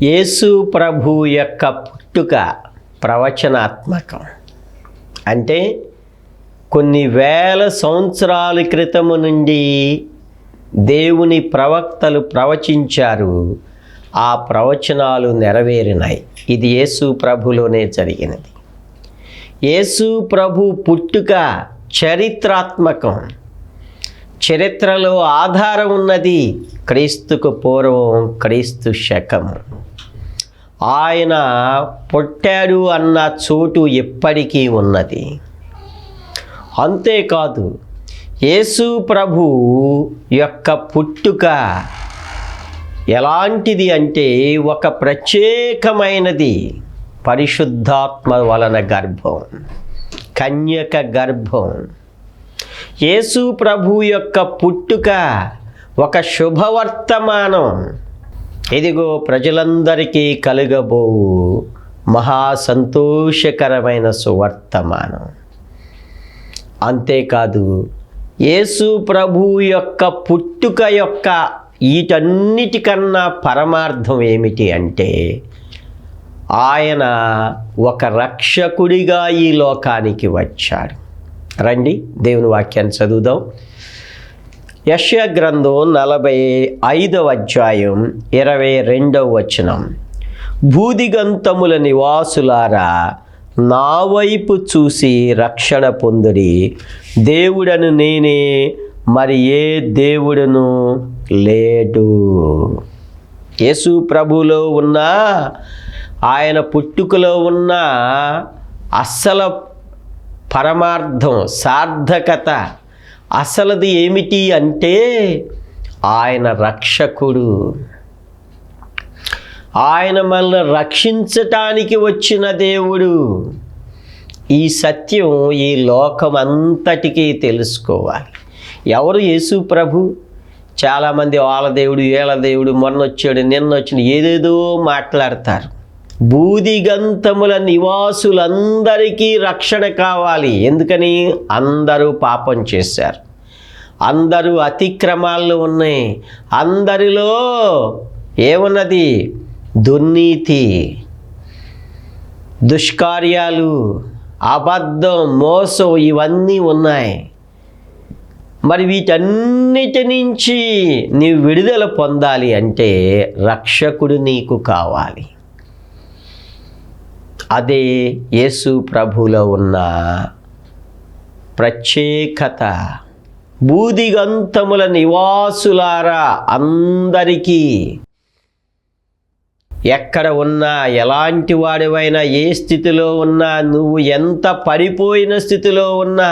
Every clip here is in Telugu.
యేసు ప్రభు యొక్క పుట్టుక ప్రవచనాత్మకం. అంటే కొన్ని వేల సంవత్సరాల క్రితము నుండి దేవుని ప్రవక్తలు ప్రవచించారు, ఆ ప్రవచనాలు నెరవేరినాయి. ఇది యేసు ప్రభులోనే జరిగినది. యేసు ప్రభు పుట్టుక చరిత్రాత్మకం. చరిత్రలో ఆధారం ఉన్నది. క్రీస్తుకు పూర్వం, క్రీస్తు శకము. ఆయన పుట్టాడు అన్న చోటు ఎప్పటికీ ఉన్నది. అంతేకాదు, యేసు ప్రభు యొక్క పుట్టుక ఎలాంటిది అంటే ఒక ప్రత్యేకమైనది. పరిశుద్ధాత్మ వలన గర్భం, కన్యక గర్భం. యేసు ప్రభు యొక్క పుట్టుక ఒక శుభవర్తమానం. ఇదిగో ప్రజలందరికీ కలుగబోవు మహా సంతోషకరమైన సువర్తమానం. అంతేకాదు, యేసు ప్రభు యొక్క పుట్టుక యొక్క వీటన్నిటికన్నా పరమార్థం ఏమిటి అంటే ఆయన ఒక రక్షకుడిగా ఈ లోకానికి వచ్చాడు. రండి దేవుని వాక్యాన్ని చదువుదాం. యెషయా గ్రంథం 45వ అధ్యాయం 22వ వచనం. భూదిగంతముల నివాసులారా, నా వైపు చూసి రక్షణ పొందుడి. దేవుడను నేనే, మరి ఏ దేవుడును లేడు. యేసు ప్రభులో ఉన్న, ఆయన పుట్టుకలో ఉన్న అస్సలు పరమార్థం, సార్థకత అసలుది ఏమిటి అంటే ఆయన రక్షకుడు. ఆయన మనల్ని రక్షించటానికి వచ్చిన దేవుడు. ఈ సత్యం ఈ లోకం అంతటికీ తెలుసుకోవాలి. ఎవరు యేసు ప్రభు? చాలామంది వాళ్ళ దేవుడు, వీళ్ళ దేవుడు, మొన్న వచ్చాడు, నిన్న వచ్చాడు, ఏదేదో మాట్లాడతారు. భూదిగంతముల నివాసులందరికీ రక్షణ కావాలి. ఎందుకని? అందరూ పాపం చేశారు, అందరూ అతిక్రమాలు ఉన్నాయి, అందరిలో ఏమున్నది? దుర్నీతి, దుష్కార్యాలు, అబద్ధం, మోసం, ఇవన్నీ ఉన్నాయి. మరి వీటన్నిటి నుంచి నీవు విడుదల పొందాలి అంటే రక్షకుడు నీకు కావాలి. అదే యేసు ప్రభులో ఉన్న ప్రత్యేకత. భూదిగంతముల నివాసులారా, అందరికీ, ఎక్కడ ఉన్నా, ఎలాంటి వాడివైనా, ఏ స్థితిలో ఉన్నా, నువ్వు ఎంత పడిపోయిన స్థితిలో ఉన్నా,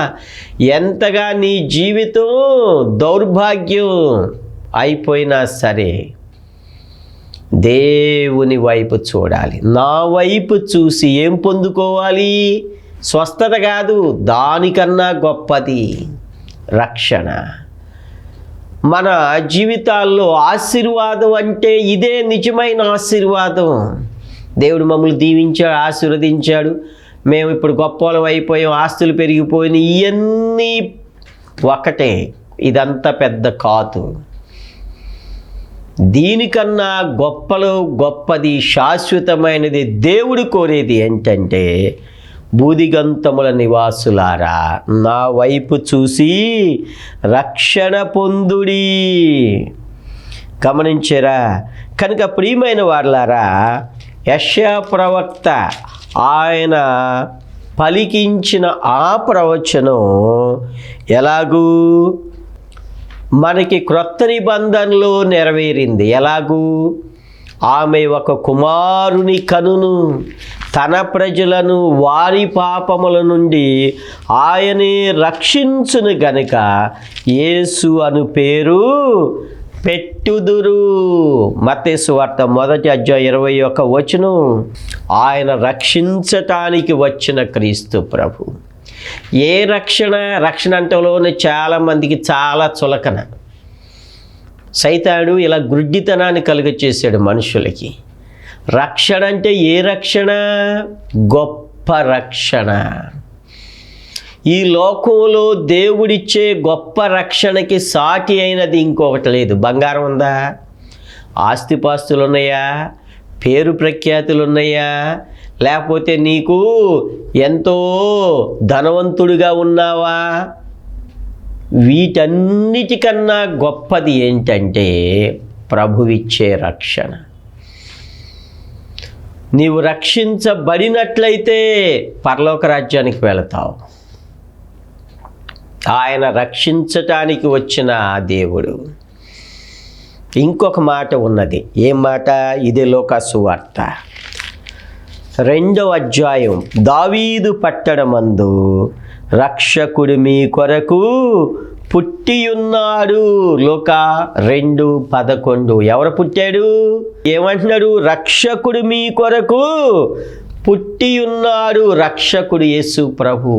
ఎంతగా నీ జీవితం దౌర్భాగ్యం అయిపోయినా సరే, దేవుని వైపు చూడాలి. నా వైపు చూసి ఏం పొందుకోవాలి? స్వస్థత కాదు, దానికన్నా గొప్పది రక్షణ. మన జీవితాల్లో ఆశీర్వాదం అంటే ఇదే నిజమైన ఆశీర్వాదం. దేవుడు మమ్మల్ని దీవించాడు, ఆశీర్వదించాడు, మేము ఇప్పుడు గొప్పలం అయిపోయాం, ఆస్తులు పెరిగిపోయినాయి, ఇవన్నీ ఒకటే. ఇదంతా పెద్ద కాదు. దీనికన్నా గొప్పలో గొప్పది, శాశ్వతమైనది దేవుడు కోరేది ఏంటంటే, భూదిగంతముల నివాసులారా, నా వైపు చూసి రక్షణ పొందుడి. గమనించారా? కనుక ప్రియమైన వారలారా, యెషయా ప్రవక్త ఆయన పలికించిన ఆ ప్రవచనం ఎలాగూ మనకి క్రొత్త నిబంధనలో నెరవేరింది. ఎలాగూ? ఆమె ఒక కుమారుని కనును, తన ప్రజలను వారి పాపముల నుండి ఆయనే రక్షించును గనుక యేసు అను పేరు పెట్టుదురు. మత్తయి సువార్త 1వ అధ్యాయం 21వ వచనం. ఆయన రక్షించటానికి వచ్చిన క్రీస్తు ప్రభు. ఏ రక్షణ? రక్షణ అంటేలోనే చాలామందికి చాలా చులకన. సైతానుడు ఇలా గుడ్డితనాన్ని కలుగచేశాడు మనుషులకి. రక్షణ అంటే ఏ రక్షణ? గొప్ప రక్షణ. ఈ లోకంలో దేవుడిచ్చే గొప్ప రక్షణకి సాటి అయినది ఇంకొకటి లేదు. బంగారం ఉందా? ఆస్తిపాస్తులు ఉన్నాయా? పేరు ప్రఖ్యాతులు ఉన్నాయా? లేకపోతే నీకు ఎంతో ధనవంతుడిగా ఉన్నావా? వీటన్నిటికన్నా గొప్పది ఏంటంటే ప్రభువిచ్చే రక్షణ. నీవు రక్షించబడినట్లయితే పరలోక రాజ్యానికి వెళతావు. ఆయన రక్షించటానికి వచ్చిన దేవుడు. ఇంకొక మాట ఉన్నది. ఏం మాట? ఇది లూకా సువార్త 2వ అధ్యాయం. దావీదు పట్టణమందు రక్షకుడు మీ కొరకు పుట్టియున్నాడు. లూకా 2:11. ఎవరు పుట్టాడు? ఏమంటున్నాడు? రక్షకుడు మీ కొరకు పుట్టియున్నాడు. రక్షకుడు యేసు ప్రభు.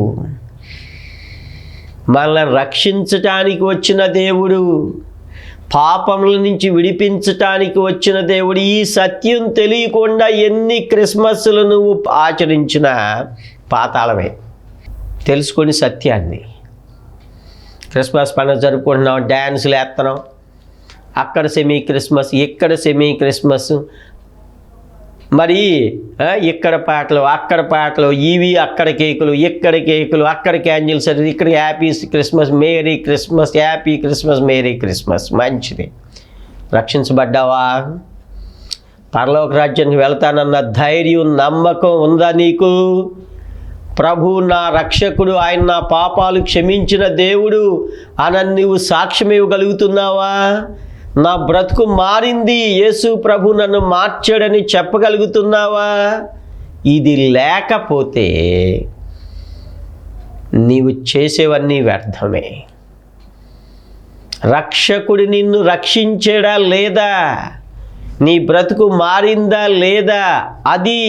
మనల్ని రక్షించటానికి వచ్చిన దేవుడు, పాపముల నుంచి విడిపించటానికి వచ్చిన దేవుడు. ఈ సత్యం తెలియకుండా ఎన్ని క్రిస్మస్లు నువ్వు ఆచరించినా పాతాళమే. తెలుసుకొని సత్యాన్ని. క్రిస్మస్ పండుగ జరుపుకుంటున్నాం, డ్యాన్సులు వేస్తున్నాం, అక్కడ సెమీ క్రిస్మస్, ఇక్కడ సెమీ క్రిస్మస్, మరి ఇక్కడ పాటలు అక్కడ పాటలు, ఇవి అక్కడ కేకులు, ఇక్కడ కేకులు, అక్కడ క్యాండిల్స్, ఇక్కడ happy Christmas, merry Christmas, happy Christmas, merry Christmas. మంచిది. రక్షించబడ్డావా? పరలోక రాజ్యానికి వెళ్తానన్న ధైర్యం, నమ్మకం ఉందా నీకు? ప్రభు నా రక్షకుడు, ఆయన నా పాపాలు క్షమించిన దేవుడు అని నువ్వు సాక్ష్యం ఇవ్వగలుగుతున్నావా? నా బ్రతుకు మారింది, యేసు ప్రభు నన్ను మార్చాడని చెప్పగలుగుతున్నావా? ఇది లేకపోతే నీవు చేసేవన్నీ వ్యర్థమే. రక్షకుడు నిన్ను రక్షించాడా లేదా? నీ బ్రతుకు మారిందా లేదా? అది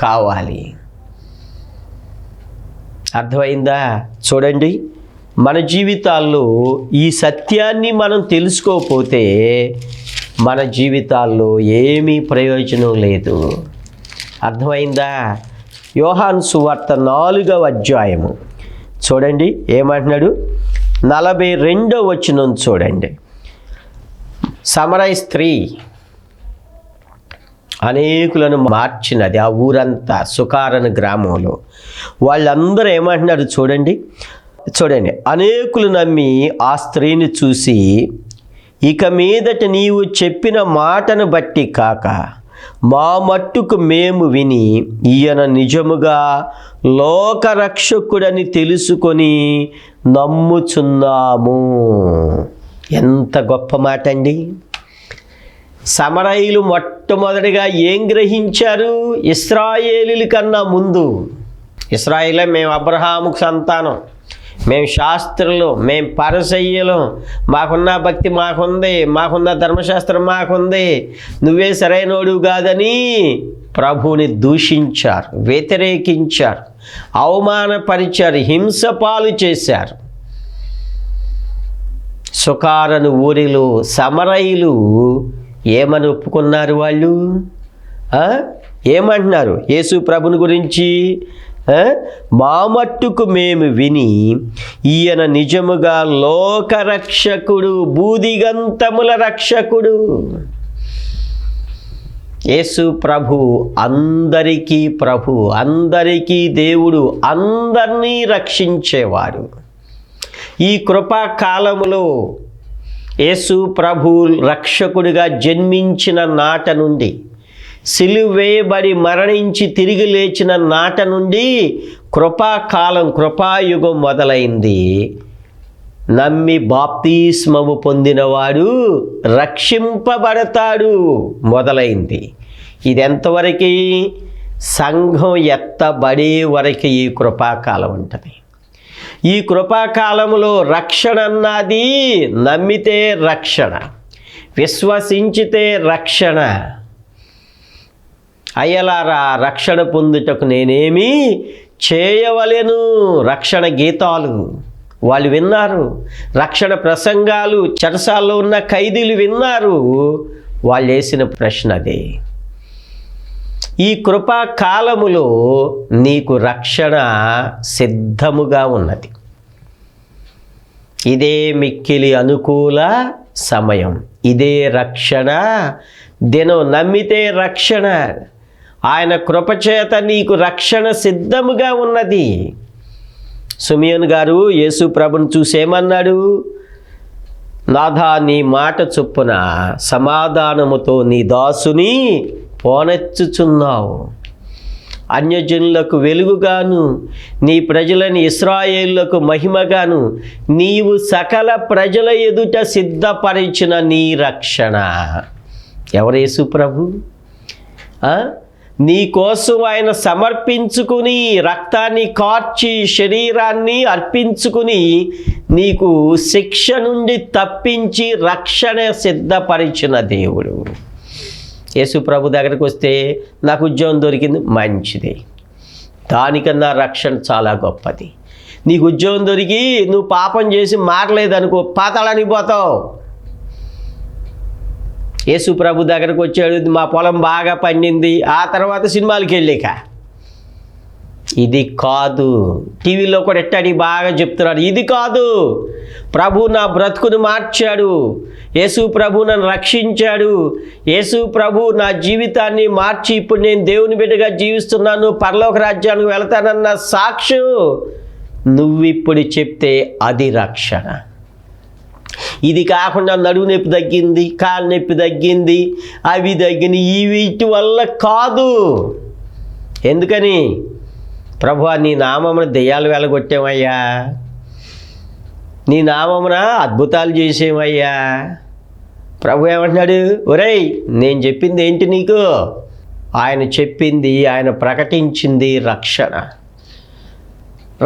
కావాలి. అర్థమైందా? చూడండి, మన జీవితాల్లో ఈ సత్యాన్ని మనం తెలుసుకోకపోతే మన జీవితాల్లో ఏమీ ప్రయోజనం లేదు. అర్థమైందా? యోహాను సువార్త 4వ అధ్యాయము చూడండి, ఏమంటున్నాడు? 42వ వచనం చూడండి. సమరయ స్త్రీ అనేకులను మార్చినది ఆ ఊరంతా, సుకారణ గ్రామంలో. వాళ్ళందరూ ఏమంటున్నారు చూడండి. అనేకులు నమ్మి ఆ స్త్రీని చూసి, ఇక మీదట నీవు చెప్పిన మాటను బట్టి కాక మా మట్టుకు మేము విని ఈయన నిజముగా లోకరక్షకుడని తెలుసుకొని నమ్ముచున్నాము. ఎంత గొప్ప మాట అండి! సమరయులు మొట్టమొదటిగా ఏం గ్రహించారు? ఇశ్రాయేలీల కన్నా ముందు ఇశ్రాయేలే మేము అబ్రహాముకు సంతానం, మేము శాస్త్రులు, మేము పరిసయ్యులు, మాకున్న భక్తి మాకుంది, మాకున్న ధర్మశాస్త్రం మాకుంది, నువ్వే సరైనోడు కాదని ప్రభువుని దూషించారు, వ్యతిరేకించారు, అవమానపరిచారు, హింస పాలు చేశారు. సుకారను ఊరిలో సమరయులు ఏమని ఒప్పుకున్నారు? వాళ్ళు ఏమంటున్నారు యేసు ప్రభుని గురించి? మా మట్టుకు మేము విని ఈయన నిజముగా లోకరక్షకుడు, బూదిగంతముల రక్షకుడు. యేసు ప్రభు అందరికీ ప్రభు, అందరికీ దేవుడు, అందరినీ రక్షించేవాడు. ఈ కృపాకాలములో యేసు ప్రభు రక్షకుడిగా జన్మించిన నాట నుండి, సిలువ వేయబడి మరణించి తిరిగి లేచిన నాట నుండి కృపాకాలం, కృపాయుగం మొదలైంది. నమ్మి బాప్తిస్మము పొందినవాడు రక్షింపబడతాడు మొదలైంది. ఇది ఎంతవరకు? సంఘం ఎత్తబడే వరకు ఈ కృపాకాలం ఉంటుంది. ఈ కృపాకాలంలో రక్షణ అన్నది నమ్మితే రక్షణ, విశ్వసించితే రక్షణ. అయ్యలారా, రక్షణ పొందుటకు నేనేమి చేయవలెను? రక్షణ గీతాలు వాళ్ళు విన్నారు, రక్షణ ప్రసంగాలు చెరసాల్లో ఉన్న ఖైదీలు విన్నారు. వాళ్ళు వేసిన ప్రశ్న అదే. ఈ కృపాకాలములో నీకు రక్షణ సిద్ధముగా ఉన్నది. ఇదే మిక్కిలి అనుకూల సమయం. ఇదే రక్షణ దినం నమ్మితే రక్షణ. ఆయన కృపచేత నీకు రక్షణ సిద్ధముగా ఉన్నది. సిమియోను గారు యేసు ప్రభుని చూసేమన్నాడు? నాథా, నీ మాట చొప్పున సమాధానముతో నీ దాసుని పోనెచ్చుచున్నావు. అన్యజనులకు వెలుగుగాను, నీ ప్రజలని ఇశ్రాయేలులకు మహిమగాను, నీవు సకల ప్రజల ఎదుట సిద్ధపరిచిన నీ రక్షణ. ఎవరు యేసు ప్రభు? నీ కోసం ఆయన సమర్పించుకుని, రక్తాన్ని కార్చి, శరీరాన్ని అర్పించుకుని నీకు శిక్ష నుండి తప్పించి రక్షణ సిద్ధపరిచిన దేవుడు. యేసు ప్రభు దగ్గరికి వస్తే నాకు ఉద్యోగం దొరికింది, మంచిది. దానికన్నా రక్షణ చాలా గొప్పది. నీకు ఉద్యోగం దొరికి నువ్వు పాపం చేసి మారలేదనుకో, పాతాళానికి పోతావు. యేసు ప్రభు దగ్గరకు వచ్చాడు, మా పొలం బాగా పండింది, ఆ తర్వాత సినిమాలకి వెళ్ళాక. ఇది కాదు. టీవీలో కూడా ఎట్టాడి బాగా చెప్తున్నాడు, ఇది కాదు. ప్రభు నా బ్రతుకును మార్చాడు, యేసు ప్రభు నన్ను రక్షించాడు, యేసు ప్రభు నా జీవితాన్ని మార్చి ఇప్పుడు నేను దేవుని బిడ్డగా జీవిస్తున్నాను, పరలోక రాజ్యానికి వెళ్తానన్న సాక్ష్యం నువ్విప్పుడు చెప్తే అది రక్షణ. ఇది కాకుండా నడుము నొప్పి తగ్గింది, కాలు నొప్పి తగ్గింది, అవి తగ్గినాయి, ఈ వీటి వల్ల కాదు. ఎందుకని? ప్రభువా, నీ నామమున దెయ్యాలు వెలగొట్టామయ్యా, నీ నామమున అద్భుతాలు చేసేమయ్యా. ప్రభు ఏమంటున్నాడు? ఒరేయ్, నేను చెప్పింది ఏంటి నీకు? ఆయన చెప్పింది, ఆయన ప్రకటించింది రక్షణ.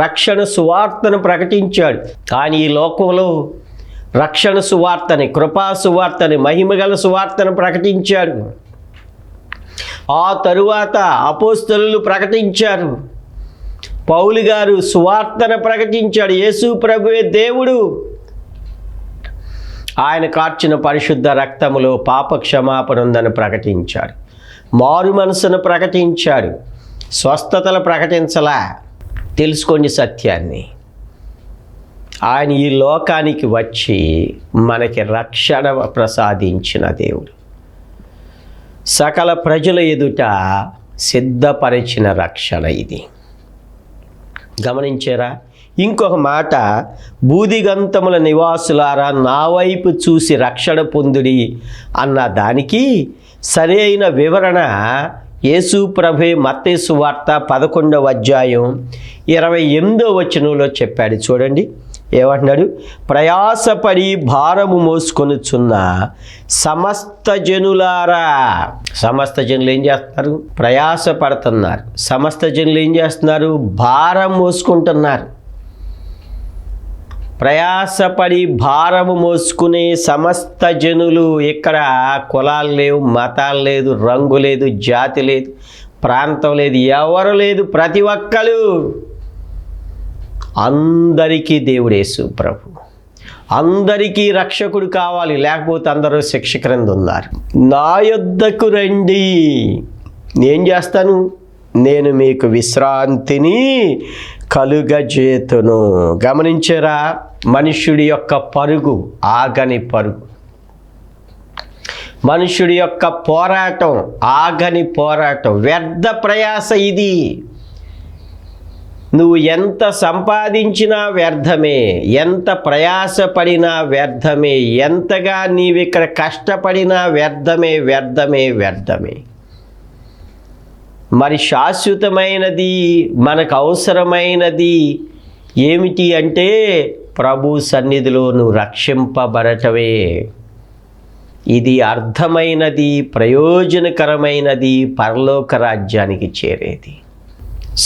రక్షణ సువార్తను ప్రకటించాడు. కానీ ఈ లోకంలో రక్షణ సువార్తని, కృపా సువార్తని, మహిమగల సువార్తను ప్రకటించాడు. ఆ తరువాత అపోస్తలులు ప్రకటించారు. పౌలు గారు సువార్తను ప్రకటించాడు. యేసు ప్రభువే దేవుడు. ఆయన కార్చిన పరిశుద్ధ రక్తములో పాప క్షమాపణ ఉందని ప్రకటించాడు. మారు మనసును ప్రకటించాడు. స్వస్థతలు ప్రకటించలా. తెలుసుకోండి సత్యాన్ని. ఆయన ఈ లోకానికి వచ్చి మనకి రక్షణ ప్రసాదించిన దేవుడు. సకల ప్రజల ఎదుట సిద్ధపరిచిన రక్షణ ఇది. గమనించారా? ఇంకొక మాట, బూదిగంతముల నివాసులారా నా వైపు చూసి రక్షణ పొందుడి అన్న దానికి సరి అయిన వివరణ యేసు ప్రభే మత్తయి సువార్త 11వ అధ్యాయం 28వ వచనంలో చెప్పాడు. చూడండి ఏమంటున్నాడు? ప్రయాసపడి భారము మోసుకొనుచున్న సమస్త జనులారా. సమస్త జనులు ఏం చేస్తున్నారు? ప్రయాసపడుతున్నారు. సమస్త జనులు ఏం చేస్తున్నారు? భారం మోసుకుంటున్నారు. ప్రయాసపడి భారము మోసుకునే సమస్త జనులు. ఇక్కడ కులాలు లేవు, మతాలు లేదు, రంగు లేదు, జాతి లేదు, ప్రాంతం లేదు, ఎవరు లేదు. ప్రతి ఒక్కరు, అందరికీ దేవుడు యేసు ప్రభు. అందరికీ రక్షకుడు కావాలి, లేకపోతే అందరూ శిక్ష క్రింద ఉన్నారు. నా యొద్దకు రండి, నేను చేస్తాను, నేను మీకు విశ్రాంతిని కలుగజేతును. గమనించారా? మనుష్యుడి యొక్క పరుగు ఆగని పరుగు, మనుష్యుడి యొక్క పోరాటం ఆగని పోరాటం, వ్యర్థ ప్రయాస ఇది. నువ్వు ఎంత సంపాదించినా వ్యర్థమే, ఎంత ప్రయాసపడినా వ్యర్థమే, ఎంతగా నీవిక్కడ కష్టపడినా వ్యర్థమే, వ్యర్థమే, వ్యర్థమే. మరి శాశ్వతమైనది, మనకు అవసరమైనది ఏమిటి అంటే ప్రభు సన్నిధిలో నువ్వు రక్షింపబడటమే. ఇది అర్థమైనది, ప్రయోజనకరమైనది, పరలోక రాజ్యానికి చేరేది.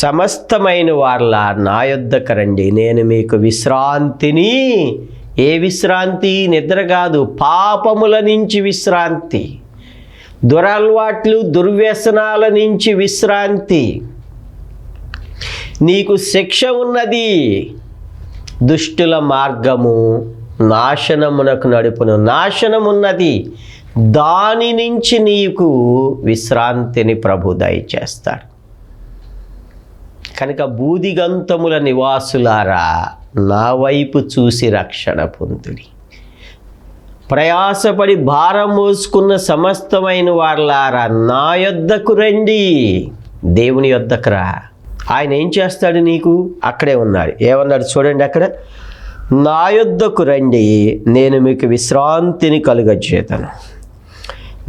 సమస్తమైన వాళ్ళ నా యొద్దకు రండి, నేను మీకు విశ్రాంతిని. ఏ విశ్రాంతి? నిద్ర కాదు, పాపముల నుంచి విశ్రాంతి, దురలవాట్లు దుర్వ్యసనాల నుంచి విశ్రాంతి. నీకు శిక్ష ఉన్నది, దుష్టుల మార్గము నాశనమునకు నడుపును. నాశనం ఉన్నది, దాని నుంచి నీకు విశ్రాంతిని ప్రభు దయచేస్తాడు. కనుక బూదిగంతముల నివాసులారా నా వైపు చూసి రక్షణ పొందుడి. ప్రయాసపడి భారం మోసుకున్న సమస్తమైన వారలారా నా యొద్దకు రండి. దేవుని యొద్దకు రా. ఆయన ఏం చేస్తాడు నీకు? అక్కడే ఉన్నాడు. ఏమన్నాడు చూడండి అక్కడ, నా యొద్దకు రండి, నేను మీకు విశ్రాంతిని కలుగజేతను.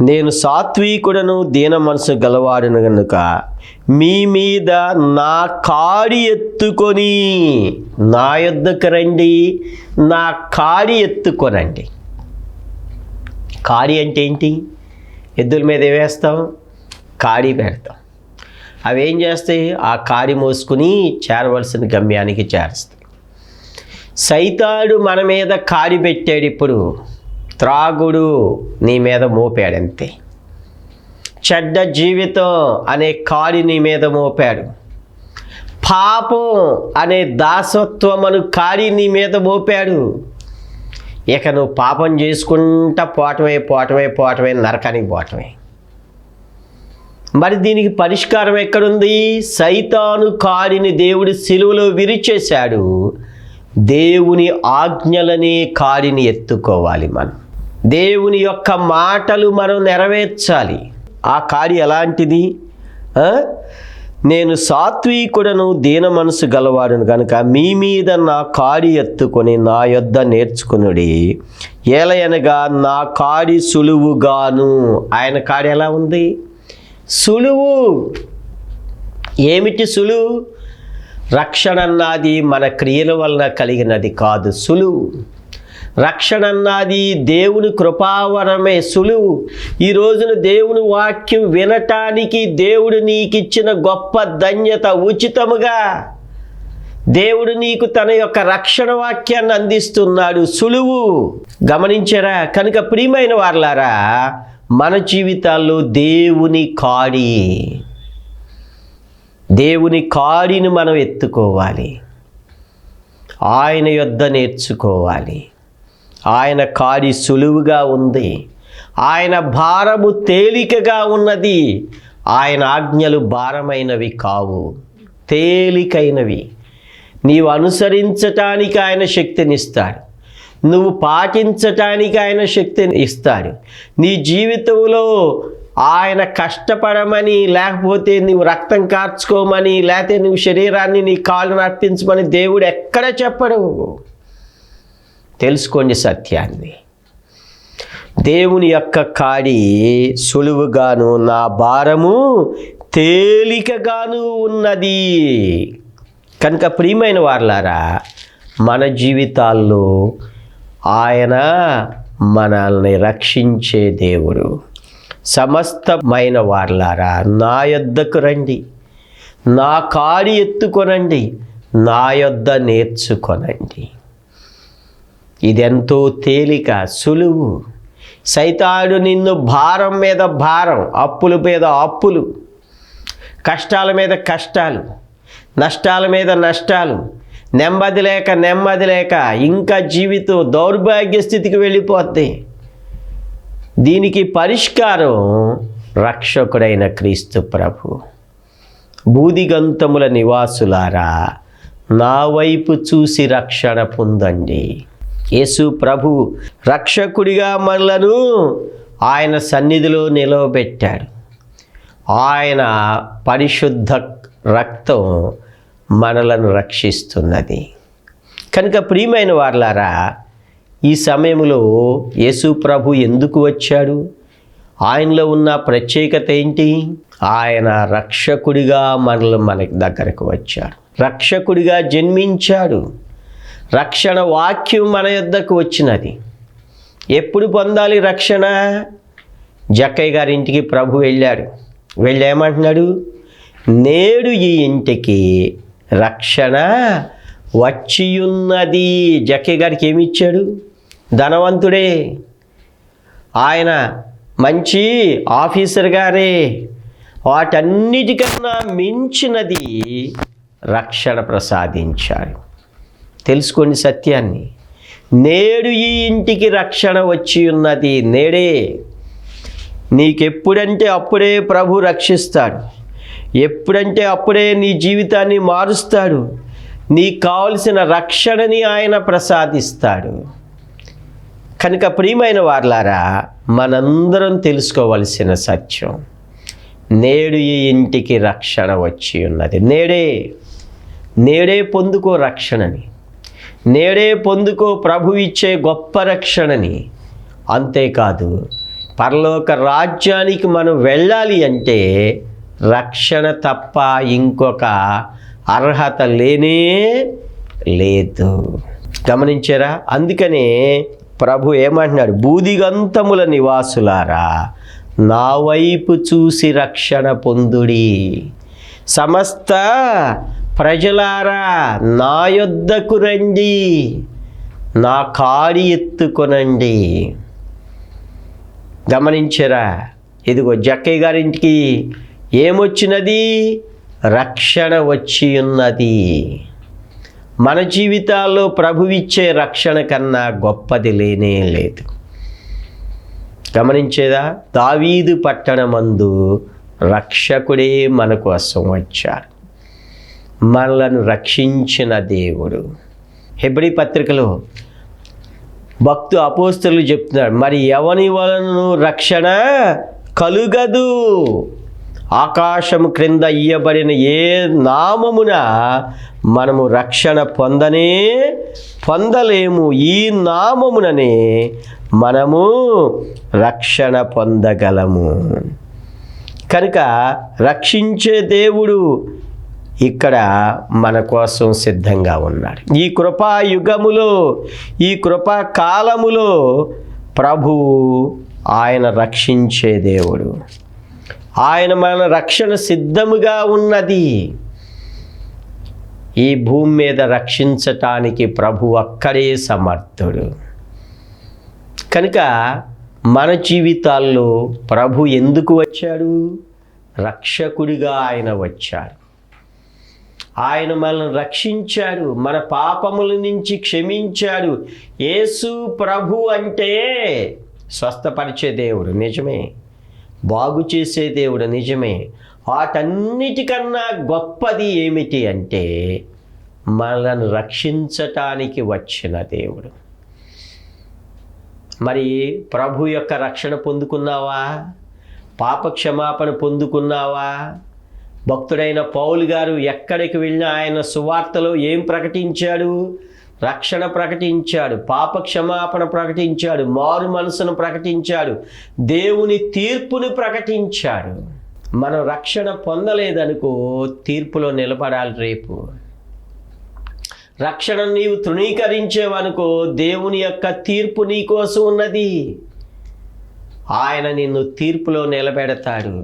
నేను సాత్వికుడను దీన మనసు గలవాడును కనుక మీ మీద నా కాడి ఎత్తుకొని, నా యొద్దకు రండి, నా కాడి ఎత్తుకొనండి. కాడి అంటే ఏంటి? ఎద్దుల మీద వేస్తాం, కాడి పెడతాం. అవి ఏం చేస్తాయి? ఆ కాడి మోసుకుని చేరవలసిన గమ్యానికి చేరుస్తాయి. సైతాడు మన మీద కాడి పెట్టాడు. ఇప్పుడు త్రాగుడు నీ మీద మోపాడంతే. చెడ్డ జీవితం అనే కాడి నీ మీద మోపాడు. పాపం అనే దాసత్వం అను కాడి నీ మీద మోపాడు. ఇక నువ్వు పాపం చేసుకుంటా పోవటమే నరకానికి పోవటమే. మరి దీనికి పరిష్కారం ఎక్కడుంది? సైతాను కాడిని దేవుడు సిలువలో విరిచేశాడు. దేవుని ఆజ్ఞలనే కాడిని ఎత్తుకోవాలి. మనం దేవుని యొక్క మాటలు మనం నెరవేర్చాలి. ఆ కాడి ఎలాంటిది? నేను సాత్వికుడను దీన మనసు గలవాడును కనుక మీ మీద నా కాడి ఎత్తుకొని నా యొద్ద నేర్చుకునుడి. ఏలయనగా నా కాడి సులువుగాను. ఆయన కాడి ఎలా ఉంది? సులువు. ఏమిటి సులువు? రక్షణ అన్నది మన క్రియల వలన కలిగినది కాదు, సులువు. రక్షణ అన్నది దేవుని కృపావరమే, సులువు. ఈ రోజున దేవుని వాక్యం వినటానికి దేవుడు నీకు ఇచ్చిన గొప్ప ధన్యత. ఉచితముగా దేవుడు నీకు తన యొక్క రక్షణ వాక్యాన్ని అందిస్తున్నాడు, సులువు. గమనించారా? కనుక ప్రియమైన వారలారా, మన జీవితాల్లో దేవుని కాడిని మనం ఎత్తుకోవాలి. ఆయన యొద్ద నేర్చుకోవాలి. ఆయన కాడి సులువుగా ఉంది, ఆయన భారము తేలికగా ఉన్నది. ఆయన ఆజ్ఞలు భారమైనవి కావు, తేలికైనవి. నీవు అనుసరించటానికి ఆయన శక్తినిస్తాడు, నువ్వు పాటించటానికి ఆయన శక్తిని ఇస్తాడు. నీ జీవితంలో ఆయన కష్టపడమని, లేకపోతే నువ్వు రక్తం కార్చుకోమని, లేకపోతే నువ్వు శరీరాన్ని నీ కాళ్ళు నర్పించమని దేవుడు ఎక్కడ చెప్పడు. తెలుసుకోండి సత్యాన్ని. దేవుని యొక్క కాడి సులువుగాను నా భారము తేలికగాను ఉన్నది. కనుక ప్రియమైన వారలారా, మన జీవితాల్లో ఆయన మనల్ని రక్షించే దేవుడు. సమస్తమైన వారలారా, నా యొద్దకు రండి, నా కాడి ఎత్తుకొనండి, నా యొద్ద నేర్చుకొనండి. ఇదెంతో తేలిక, సులువు. సైతాడు నిన్ను భారం మీద భారం, అప్పుల మీద అప్పులు, కష్టాల మీద కష్టాలు, నష్టాల మీద నష్టాలు, నెమ్మది లేక ఇంకా జీవితం దౌర్భాగ్య స్థితికి వెళ్ళిపోద్ది. దీనికి పరిష్కారం రక్షకుడైన క్రీస్తు ప్రభు. బూదిగంతముల నివాసులారా, నా వైపు చూసి రక్షణ పొందండి. యేసు ప్రభు రక్షకుడిగా మనలను ఆయన సన్నిధిలో నిలవబెట్టాడు. ఆయన పరిశుద్ధ రక్తం మనలను రక్షిస్తున్నది. కనుక ప్రియమైన వారలారా, ఈ సమయంలో యేసు ప్రభు ఎందుకు వచ్చాడు? ఆయనలో ఉన్న ప్రత్యేకత ఏంటి? ఆయన రక్షకుడిగా మన దగ్గరకు వచ్చాడు, రక్షకుడిగా జన్మించాడు. రక్షణ వాక్యం మన యొద్దకు వచ్చినది. ఎప్పుడు పొందాలి రక్షణ? జక్కయ్య గారి ఇంటికి ప్రభు వెళ్ళాడు. వెళ్ళి ఏమంటున్నాడు? నేడు ఈ ఇంటికి రక్షణ వచ్చియున్నది. జక్కయ్య గారికి ఏమి ఇచ్చాడు? ధనవంతుడే, ఆయన మంచి ఆఫీసర్ గారే. వాటన్నిటికన్నా మించినది రక్షణ ప్రసాదించాడు. తెలుసుకోండి సత్యాన్ని. నేడు ఈ ఇంటికి రక్షణ వచ్చి ఉన్నది. నేడే. నీకెప్పుడంటే అప్పుడే ప్రభు రక్షిస్తాడు. ఎప్పుడంటే అప్పుడే నీ జీవితాన్ని మారుస్తాడు. నీకు కావలసిన రక్షణని ఆయన ప్రసాదిస్తాడు. కనుక ప్రియమైన వారలారా, మనందరం తెలుసుకోవలసిన సత్యం, నేడు ఈ ఇంటికి రక్షణ వచ్చి ఉన్నది. నేడే పొందుకో రక్షణని, నేడే పొందుకో ప్రభు ఇచ్చే గొప్ప రక్షణని. అంతేకాదు, పరలోక రాజ్యానికి మనం వెళ్ళాలి అంటే రక్షణ తప్ప ఇంకొక అర్హత లేనే లేదు. గమనించారా? అందుకనే ప్రభు ఏమంటున్నాడు, బూదిగంతముల నివాసులారా నా వైపు చూసి రక్షణ పొందుడి. సమస్త ప్రజలారా నా యొద్దకు రండి, నా కాడి ఎత్తుకొనండి. గమనించరా? ఇదిగో జక్కయ్య గారింటికి ఏమొచ్చినది? రక్షణ వచ్చి ఉన్నది. మన జీవితాల్లో ప్రభువిచ్చే రక్షణ కన్నా గొప్పది లేనే లేదు. గమనించేదా? దావీదు పట్టణమందు రక్షకుడే మన కోసం వచ్చారు, మనలను రక్షించిన దేవుడు. హెబ్రీ పత్రికలో అపోస్తలులు చెప్తున్నాడు, మరి ఎవని వలన రక్షణ కలుగదు, ఆకాశము క్రింద ఇయ్యబడిన ఏ నామమున మనము రక్షణ పొందలేము, ఈ నామముననే మనము రక్షణ పొందగలము. కనుక రక్షించే దేవుడు ఇక్కడ మన కోసం సిద్ధంగా ఉన్నాడు. ఈ కృపాయుగములో, ఈ కృపాకాలములో ప్రభువు ఆయన రక్షించే దేవుడు. ఆయన మన రక్షణ సిద్ధముగా ఉన్నది. ఈ భూమి మీద రక్షించటానికి ప్రభు అక్కడే సమర్థుడు. కనుక మన జీవితాల్లో ప్రభు ఎందుకు వచ్చాడు? రక్షకుడిగా ఆయన వచ్చాడు. ఆయన మనల్ని రక్షించాడు, మన పాపముల నుంచి క్షమించాడు. యేసు ప్రభు అంటే స్వస్థపరిచే దేవుడు నిజమే, బాగు చేసే దేవుడు నిజమే. వాటన్నిటికన్నా గొప్పది ఏమిటి అంటే మనల్ని రక్షించటానికి వచ్చిన దేవుడు. మరి ప్రభు యొక్క రక్షణ పొందుకున్నావా? పాప క్షమాపణ పొందుకున్నావా? భక్తుడైన పౌలు గారు ఎక్కడికి వెళ్ళినా ఆయన సువార్తలో ఏం ప్రకటించాడు? రక్షణ ప్రకటించాడు, పాప క్షమాపణ ప్రకటించాడు, మారు మనసును ప్రకటించాడు, దేవుని తీర్పుని ప్రకటించాడు. మనం రక్షణ పొందలేదనుకో తీర్పులో నిలబడాలి. రేపు రక్షణ నీవు తృణీకరించేవనుకో దేవుని యొక్క తీర్పు నీ కోసం ఉన్నది. ఆయన నిన్ను తీర్పులో నిలబెడతాడు.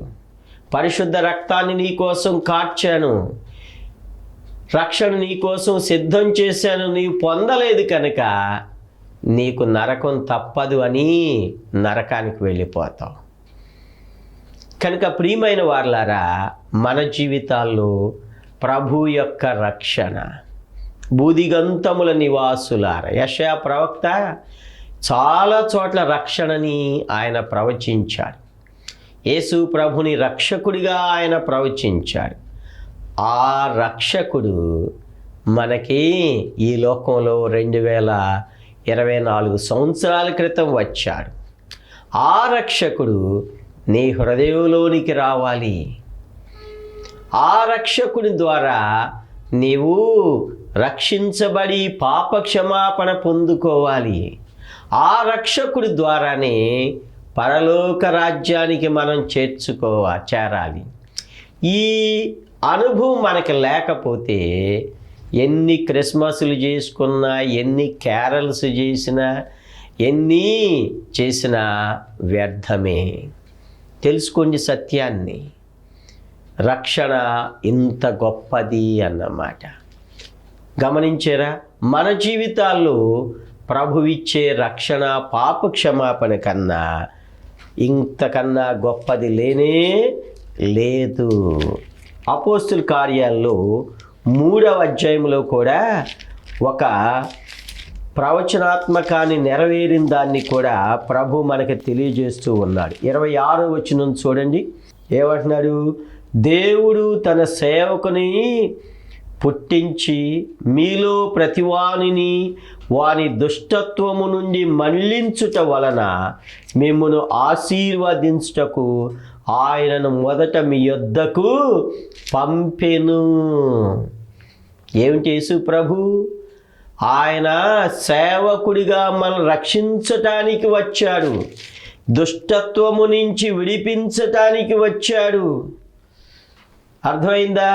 పరిశుద్ధ రక్తాన్ని నీ కోసం కార్చాను, రక్షణ నీ కోసం సిద్ధం చేశాను, నీవు పొందలేదు కనుక నీకు నరకం తప్పదు అని నరకానికి వెళ్ళిపోతావు. కనుక ప్రియమైన వారలారా, మన జీవితాల్లో ప్రభు యొక్క రక్షణ, బూదిగంతముల నివాసులారా. యెషయా ప్రవక్త చాలా చోట్ల రక్షణని ఆయన ప్రవచించాడు. యేసు ప్రభుని రక్షకుడిగా ఆయన ప్రవచించాడు. ఆ రక్షకుడు మనకి ఈ లోకంలో 2024 సంవత్సరాల క్రితం వచ్చాడు. ఆ రక్షకుడు నీ హృదయంలోనికి రావాలి. ఆ రక్షకుడి ద్వారా నీవు రక్షించబడి పాప క్షమాపణ పొందుకోవాలి. ఆ రక్షకుడి ద్వారానే పరలోక రాజ్యానికి మనం చేరాలి. ఈ అనుభవం మనకి లేకపోతే ఎన్ని క్రిస్మస్లు చేసుకున్నా, ఎన్ని క్యారల్స్ చేసినా, ఎన్ని చేసినా వ్యర్థమే. తెలుసుకోండి సత్యాన్ని, రక్షణ ఇంత గొప్పది అన్నమాట. గమనించారా? మన జీవితాల్లో ప్రభువిచ్చే రక్షణ పాప క్షమాపణ కన్నా ఇంతకన్నా గొప్పది లేనే లేదు. అపోస్తుల కార్యాల్లో 3వ అధ్యాయంలో కూడా ఒక ప్రవచనాత్మకాన్ని నెరవేరిన దాన్ని కూడా ప్రభు మనకి తెలియజేస్తూ ఉన్నాడు. 26వ వచనం చూడండి, ఏమంటున్నాడు? దేవుడు తన సేవకుని పుట్టించి మీలో ప్రతివానిని వాని దుష్టత్వము నుండి మళ్ళించుట వలన మిమ్మును ఆశీర్వదించుటకు ఆయనను మొదట మీ యొద్దకు పంపెను. ఏమిటి యేసు ప్రభు? ఆయన సేవకుడిగా మనం రక్షించటానికి వచ్చాడు, దుష్టత్వము నుంచి విడిపించటానికి వచ్చాడు. అర్థమైందా?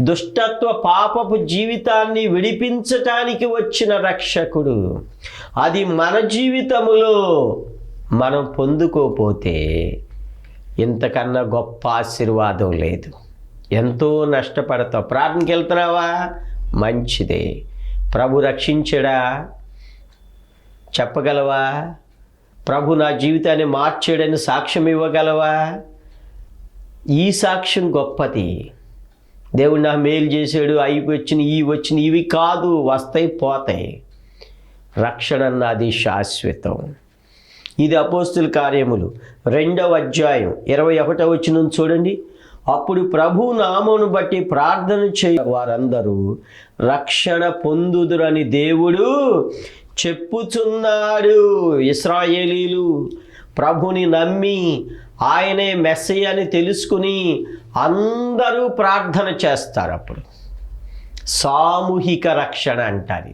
దుష్టత్వ పాపపు జీవితాన్ని విడిపించటానికి వచ్చిన రక్షకుడు. అది మన జీవితములో మనం పొందుకోపోతే ఇంతకన్నా గొప్ప ఆశీర్వాదం లేదు. ఎంతో నష్టపడతావు. ప్రార్థనకి వెళ్తున్నావా? మంచిదే. ప్రభు రక్షించడా? చెప్పగలవా? ప్రభు నా జీవితాన్ని మార్చాడని సాక్ష్యం ఇవ్వగలవా? ఈ సాక్ష్యం గొప్పది. దేవుడు నా మేలు చేశాడు, అవి వచ్చినాయి, ఇవి కాదు, వస్తాయి పోతాయి. రక్షణ అన్నది శాశ్వతం. ఇది అపోస్తుల కార్యములు 2వ అధ్యాయం 21వ వచనం చూడండి. అప్పుడు ప్రభు నామమును బట్టి ప్రార్థన చేయ వారందరూ రక్షణ పొందుదురని దేవుడు చెప్పుచున్నాడు. ఇశ్రాయేలీలు ప్రభుని నమ్మి ఆయనే మెస్సయ్య అని తెలుసుకుని అందరూ ప్రార్థన చేస్తారు. అప్పుడు సామూహిక రక్షణ అంటారు.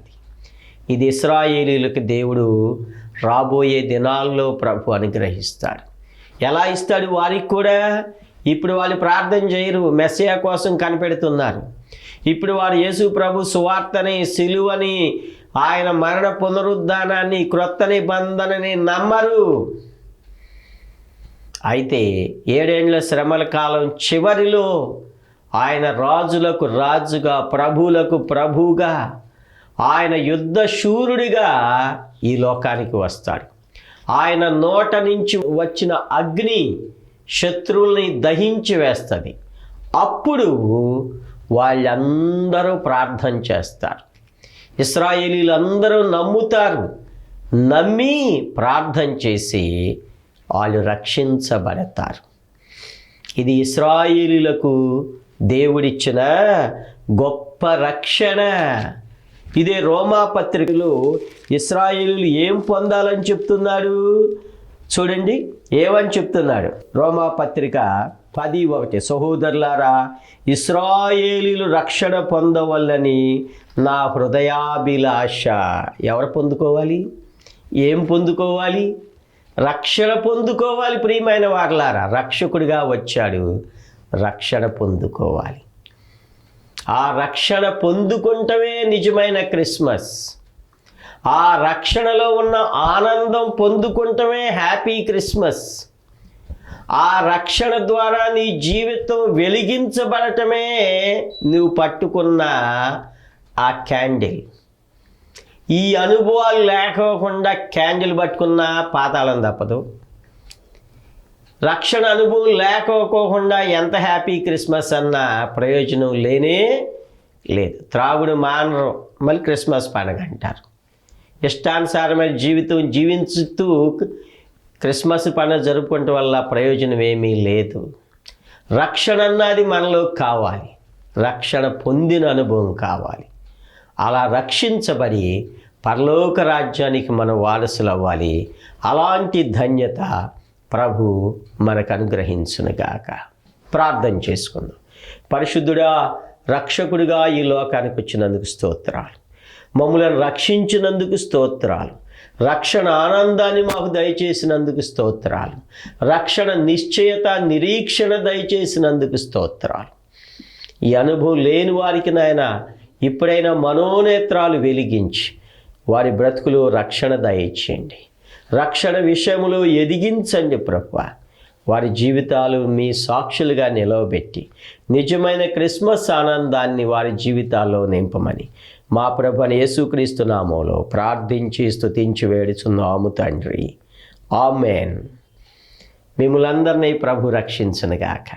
ఇది ఇశ్రాయేలీలకు దేవుడు రాబోయే దినాల్లో ప్రభు అనుగ్రహిస్తాడు. ఎలా ఇస్తాడు? వారికి కూడా ఇప్పుడు వాళ్ళు ప్రార్థన చేయరు, మెస్సయ్య కోసం కనిపెడుతున్నారు. ఇప్పుడు వారు యేసు ప్రభు సువార్తని, సిలువని, ఆయన మరణ పునరుద్ధానాన్ని, క్రొత్త నిబంధనని నమ్మరు. అయితే 7 ఏండ్ల శ్రమల కాలం చివరిలో ఆయన రాజులకు రాజుగా, ప్రభువులకు ప్రభువుగా, ఆయన యుద్ధ శూరుడిగా ఈ లోకానికి వస్తాడు. ఆయన నోట నుంచి వచ్చిన అగ్ని శత్రువుల్ని దహించి వేస్తుంది. అప్పుడు వాళ్ళందరూ ప్రార్థన చేస్తారు. ఇశ్రాయేలీలందరూ నమ్ముతారు. నమ్మి ప్రార్థన చేసి వాళ్ళు రక్షించబడతారు. ఇది ఇశ్రాయేలీలకు దేవుడిచ్చిన గొప్ప రక్షణ. ఇదే రోమా పత్రికలో ఇశ్రాయేలీలు ఏం పొందాలని చెప్తున్నాడు చూడండి. ఏమని చెప్తున్నాడు? రోమా పత్రిక 10:1 సహోదరులారా, ఇశ్రాయేలీలు రక్షణ పొందవల్లని నా హృదయాభిలాష. ఎవరు పొందుకోవాలి? ఏం పొందుకోవాలి? రక్షణ పొందుకోవాలి. ప్రియమైన వారలారా, రక్షకుడిగా వచ్చాడు, రక్షణ పొందుకోవాలి. ఆ రక్షణ పొందుకుంటమే నిజమైన క్రిస్మస్. ఆ రక్షణలో ఉన్న ఆనందం పొందుకుంటమే హ్యాపీ క్రిస్మస్. ఆ రక్షణ ద్వారా నీ జీవితం వెలిగించబడటమే నువ్వు పట్టుకున్న ఆ క్యాండిల్. ఈ అనుభవాలు లేకోకుండా క్యాండిల్ పట్టుకున్నా పాతాళం తప్పదు. రక్షణ అనుభవం లేకోకుండా ఎంత హ్యాపీ క్రిస్మస్ అన్నా ప్రయోజనం లేనే లేదు. త్రాగుడు మానరు, మళ్ళీ క్రిస్మస్ పండుగ అంటారు. ఇష్టానుసారమైన జీవితం జీవించుతూ క్రిస్మస్ పండుగ జరుపుకోవటం వల్ల ప్రయోజనం ఏమీ లేదు. రక్షణ అన్నది మనలో కావాలి. రక్షణ పొందిన అనుభవం కావాలి. అలా రక్షించబడి పరలోక రాజ్యానికి మనం వారసులు అవ్వాలి. అలాంటి ధన్యత ప్రభు మనకు అనుగ్రహించునుగాక. ప్రార్థన చేసుకుందాం. పరిశుద్ధుడా, రక్షకుడిగా ఈ లోకానికి వచ్చినందుకు స్తోత్రాలు. మమ్మల్ని రక్షించినందుకు స్తోత్రాలు. రక్షణ ఆనందాన్ని మాకు దయచేసినందుకు స్తోత్రాలు. రక్షణ నిశ్చయత, నిరీక్షణ దయచేసినందుకు స్తోత్రాలు. ఈ అనుభవం లేని వారికి నాయన ఇప్పుడైనా మనోనేత్రాలు వెలిగించి వారి బ్రతుకులో రక్షణ దయచేయండి. రక్షణ విషయంలో ఎదిగించండి ప్రభువా. వారి జీవితాలు మీ సాక్షులుగా నిలవబెట్టి నిజమైన క్రిస్మస్ ఆనందాన్ని వారి జీవితాల్లో నింపమని మా ప్రభువైన యేసుక్రీస్తు నామములో ప్రార్థించి స్తుతించి వేడుచున్నాము తండ్రి. ఆమేన్. మిమ్మల్ని అందరినీ ప్రభు రక్షించునుగాక.